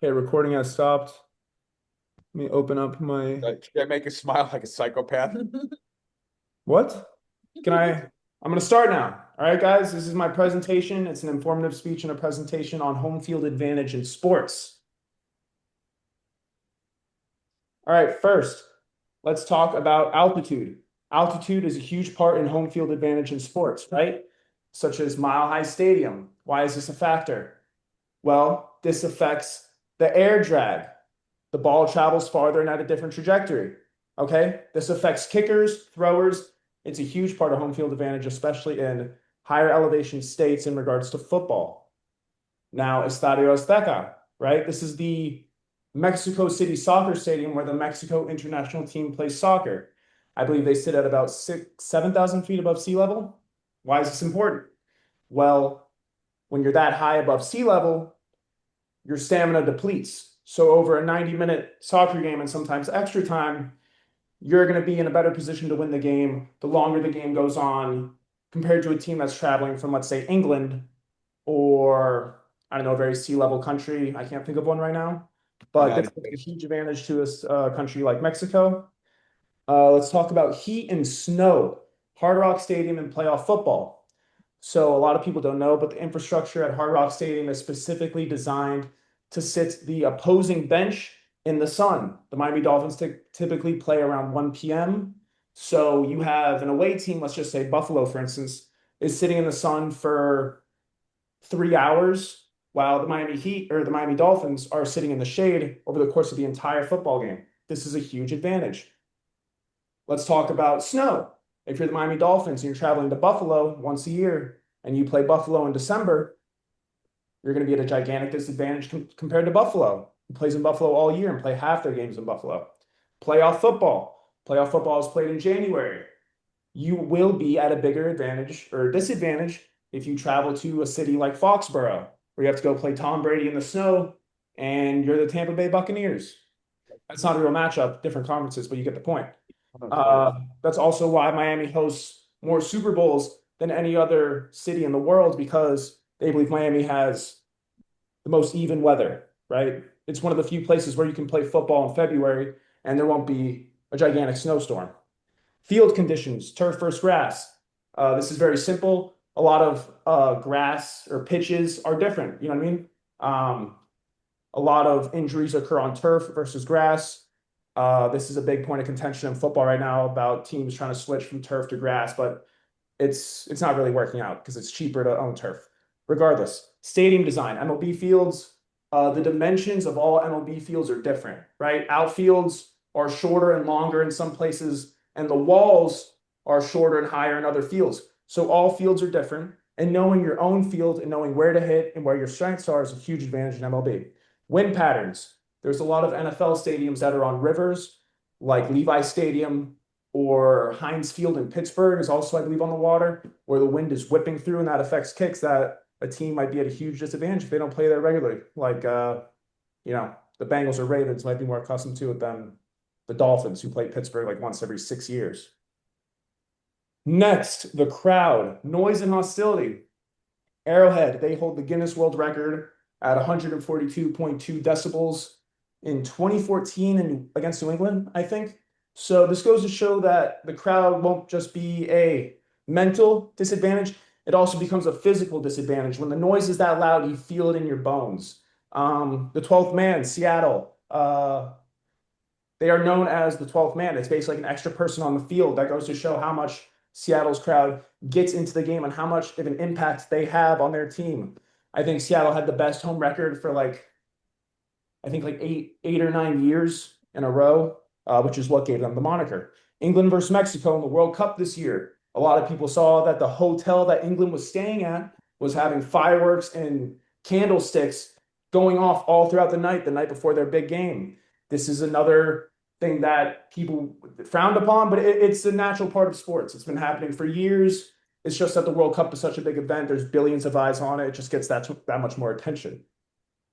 Okay, recording has stopped. Let me open up my Should I make a smile like a psychopath? what? Can I? I'm gonna start now. All right, guys, this is my presentation. It's an informative speech and a presentation on home field advantage in sports. All right, first, let's talk about altitude. Altitude is a huge part in home field advantage in sports, right? Such as Mile High Stadium. Why is this a factor? Well, this affects the air drag. The ball travels farther and at a different trajectory. Okay. This affects kickers, throwers. It's a huge part of home field advantage, especially in higher elevation states in regards to football. Now, Estadio Azteca, right? This is the Mexico City soccer stadium where the Mexico international team plays soccer. I believe they sit at about 7,000 feet above sea level. Why is this important? Well, when you're that high above sea level, your stamina depletes. So over a 90-minute soccer game and sometimes extra time, you're going to be in a better position to win the game the longer the game goes on compared to a team that's traveling from, let's say, England or I don't know, a very sea level country. I can't think of one right now, but this United is a States. huge advantage to a country like Mexico. Let's talk about heat and snow, Hard Rock Stadium and playoff football. So a lot of people don't know, but the infrastructure at Hard Rock Stadium is specifically designed to sit the opposing bench in the sun. The Miami Dolphins typically play around 1 p.m. So you have an away team, let's just say Buffalo, for instance, is sitting in the sun for 3 hours, while the Miami Heat or the Miami Dolphins are sitting in the shade over the course of the entire football game. This is a huge advantage. Let's talk about snow. If you're the Miami Dolphins and you're traveling to Buffalo once a year and you play Buffalo in December, you're going to be at a gigantic disadvantage compared to Buffalo, who plays in Buffalo all year and play half their games in Buffalo. Playoff football. Playoff football is played in January. You will be at a bigger advantage or disadvantage if you travel to a city like Foxborough, where you have to go play Tom Brady in the snow and you're the Tampa Bay Buccaneers. That's not a real matchup, different conferences, but you get the point. Oh, totally. That's also why Miami hosts more Super Bowls than any other city in the world because they believe Miami has the most even weather, right? It's one of the few places where you can play football in February and there won't be a gigantic snowstorm. Field conditions, turf versus grass. This is very simple. A lot of grass or pitches are different. You know what I mean? Um, a lot of injuries occur on turf versus grass. This is a big point of contention in football right now about teams trying to switch from turf to grass, but it's not really working out because it's cheaper to own turf. Regardless, stadium design, MLB fields, the dimensions of all MLB fields are different, right? Outfields are shorter and longer in some places, and the walls are shorter and higher in other fields. So all fields are different, and knowing your own field and knowing where to hit and where your strengths are is a huge advantage in MLB. Wind patterns. There's a lot of NFL stadiums that are on rivers, like Levi Stadium or Heinz Field in Pittsburgh is also, I believe, on the water, where the wind is whipping through and that affects kicks that a team might be at a huge disadvantage if they don't play there regularly. Like, the Bengals or Ravens might be more accustomed to it than the Dolphins, who play Pittsburgh like once every 6 years. Next, the crowd, noise and hostility. Arrowhead, they hold the Guinness World Record at 142.2 decibels in 2014 and against New England, I think. So this goes to show that the crowd won't just be a mental disadvantage, it also becomes a physical disadvantage. When the noise is that loud, you feel it in your bones. The 12th man, Seattle, they are known as the 12th man. It's basically like an extra person on the field. That goes to show how much Seattle's crowd gets into the game and how much of an impact they have on their team. I think Seattle had the best home record for I think like 8 or 9 years in a row, which is what gave them the moniker. England versus Mexico in the World Cup this year. A lot of people saw that the hotel that England was staying at was having fireworks and candlesticks going off all throughout the night before their big game. This is another thing that people frowned upon, but it's a natural part of sports. It's been happening for years. It's just that the World Cup is such a big event. There's billions of eyes on it. It just gets that much more attention.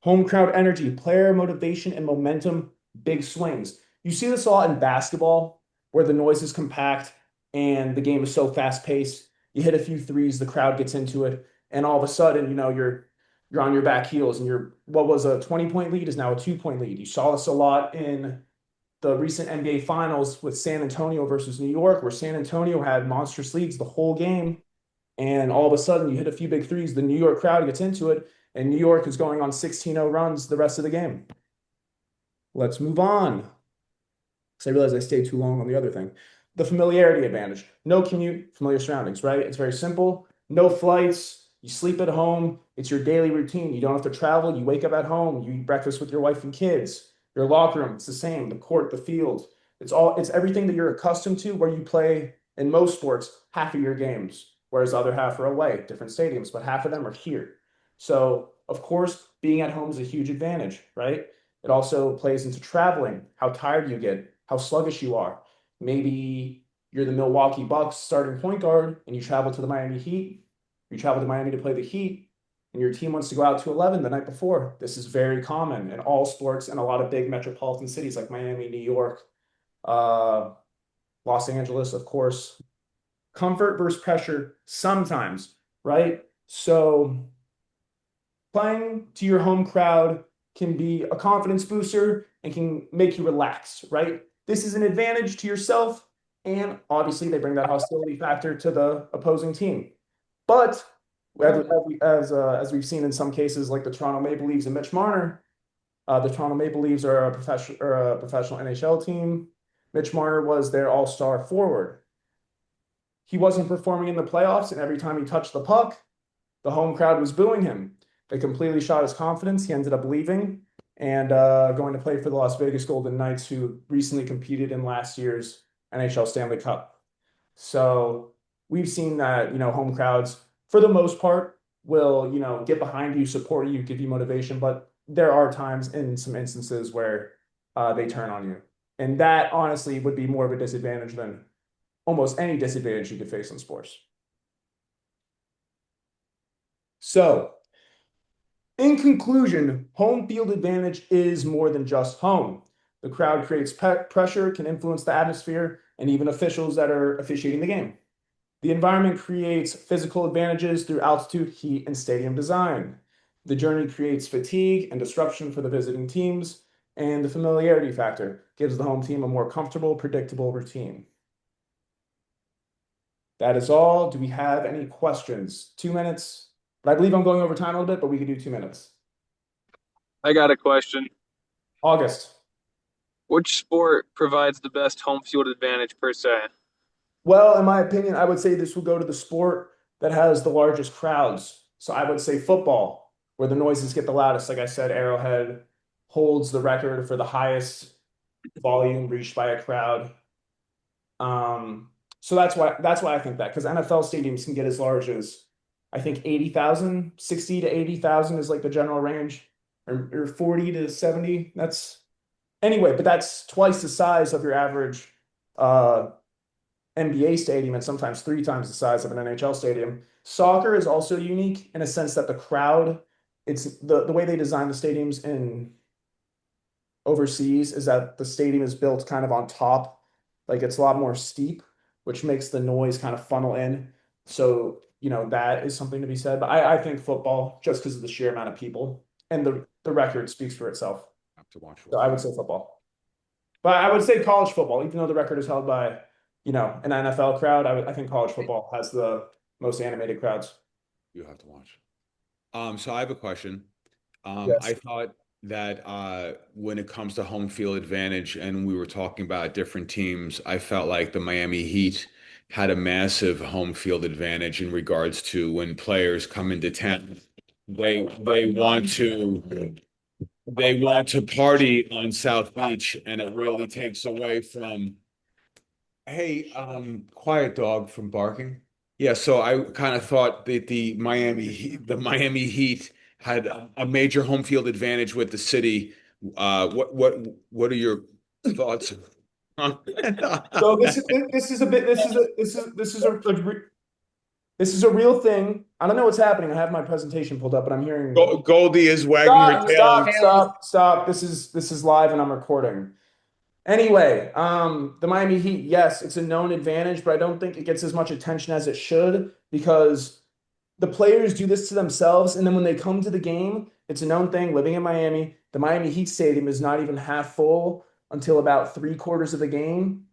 Home crowd energy, player motivation and momentum, big swings. You see this a lot in basketball where the noise is compact and the game is so fast paced. You hit a few threes, the crowd gets into it, and all of a sudden, you're you're on your back heels and what was a 20-point lead is now a 2-point lead. You saw this a lot in the recent NBA finals with San Antonio versus New York, where San Antonio had monstrous leads the whole game. And all of a sudden you hit a few big threes, the New York crowd gets into it, and New York is going on 16-0 runs the rest of the game. Let's move on. Because I realize I stayed too long on the other thing. The familiarity advantage. No commute, familiar surroundings, right? It's very simple. No flights. You sleep at home. It's your daily routine. You don't have to travel. You wake up at home. You eat breakfast with your wife and kids. Your locker room, it's the same. The court, the field. It's everything that you're accustomed to where you play in most sports half of your games, whereas the other half are away, different stadiums, but half of them are here. So, of course, being at home is a huge advantage, right? It also plays into traveling, how tired you get, how sluggish you are. Maybe you're the Milwaukee Bucks starting point guard and you travel to the Miami Heat. You travel to Miami to play the Heat, and your team wants to go out to 11 the night before. This is very common in all sports and a lot of big metropolitan cities like Miami, New York, uh, Los Angeles, of course. Comfort versus pressure sometimes, right? So playing to your home crowd can be a confidence booster and can make you relax, right? This is an advantage to yourself, and obviously they bring that hostility factor to the opposing team. But as we've seen in some cases, like the Toronto Maple Leafs and Mitch Marner, the Toronto Maple Leafs are a professional NHL team. Mitch Marner was their all-star forward. He wasn't performing in the playoffs, and every time he touched the puck, the home crowd was booing him. They completely shot his confidence. He ended up leaving and going to play for the Las Vegas Golden Knights, who recently competed in last year's NHL Stanley Cup. So we've seen that, home crowds, for the most part, will, get behind you, support you, give you motivation. But there are times in some instances where they turn on you. And that honestly would be more of a disadvantage than almost any disadvantage you could face in sports. So, in conclusion, home field advantage is more than just home. The crowd creates pressure, can influence the atmosphere, and even officials that are officiating the game. The environment creates physical advantages through altitude, heat, and stadium design. The journey creates fatigue and disruption for the visiting teams, and the familiarity factor gives the home team a more comfortable, predictable routine. That is all. Do we have any questions? 2 minutes. But I believe I'm going over time a little bit, but we could do 2 minutes. I got a question. August. Which sport provides the best home field advantage per se? Well, in my opinion, I would say this will go to the sport that has the largest crowds. So I would say football, where the noises get the loudest. Like I said, Arrowhead holds the record for the highest volume reached by a crowd. So that's why I think that, because NFL stadiums can get as large as I think 80,000, 60 to 80,000 is like the general range, or 40 to 70. But that's twice the size of your average NBA stadium and sometimes 3 times the size of an NHL stadium. Soccer is also unique in a sense that the crowd, it's the way they design the stadiums in overseas is that the stadium is built kind of on top, like it's a lot more steep, which makes the noise kind of funnel in. So, that is something to be said. But I think football, just because of the sheer amount of people and the record speaks for itself. Have to watch. So I would say football. But I would say college football, even though the record is held by, an NFL crowd, I think college football has the most animated crowds. You have to watch. So I have a question. Yes. I thought that when it comes to home field advantage, and we were talking about different teams, I felt like the Miami Heat had a massive home field advantage in regards to when players come into town. They want to party on South Beach, and it really takes away from, hey, quiet dog from barking. Yeah, so I kind of thought that the Miami Heat had a major home field advantage with the city. What are your thoughts? So this is a real thing. I don't know what's happening. I have my presentation pulled up, but I'm hearing Goldie is wagging her tail. Stop. This is live and I'm recording. Anyway, the Miami Heat, yes, it's a known advantage, but I don't think it gets as much attention as it should because the players do this to themselves, and then when they come to the game, it's a known thing. Living in Miami, the Miami Heat Stadium is not even half full until about three-quarters of the game.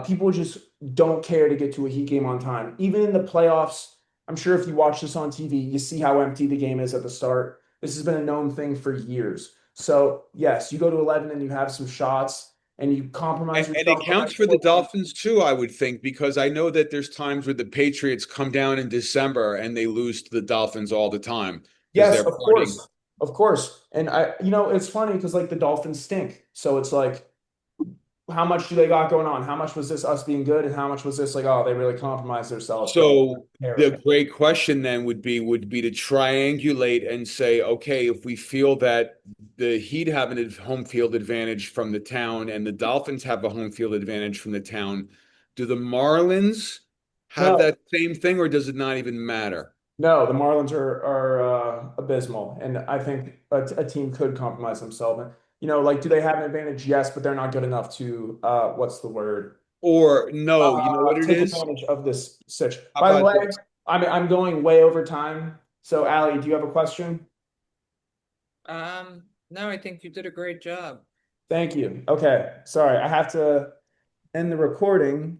People just don't care to get to a Heat game on time. Even in the playoffs, I'm sure if you watch this on TV, you see how empty the game is at the start. This has been a known thing for years. So yes, you go to 11 and you have some shots and you compromise And it yourself. counts for the Dolphins too, I would think, because I know that there's times where the Patriots come down in December and they lose to the Dolphins all the time because Yes, they're partying. of course. And it's funny because like the Dolphins stink. So it's like, how much do they got going on? How much was this us being good, and how much was this like, oh, they really compromised themselves? But So the terrible. great question then would be to triangulate and say, okay, if we feel that the Heat have a home field advantage from the town and the Dolphins have a home field advantage from the town, do the Marlins have No, that same thing, or does it not even matter? no, the Marlins are abysmal, and I think a team could compromise themselves. And, like, do they have an advantage? Yes, but they're not good enough to what's the word? Or no, you know what it Take is? advantage of this situation. How By the about way, this? I'm going way over time. So, Allie, do you have a question? No, I think you did a great job. Thank you. Okay, sorry, I have to end the recording.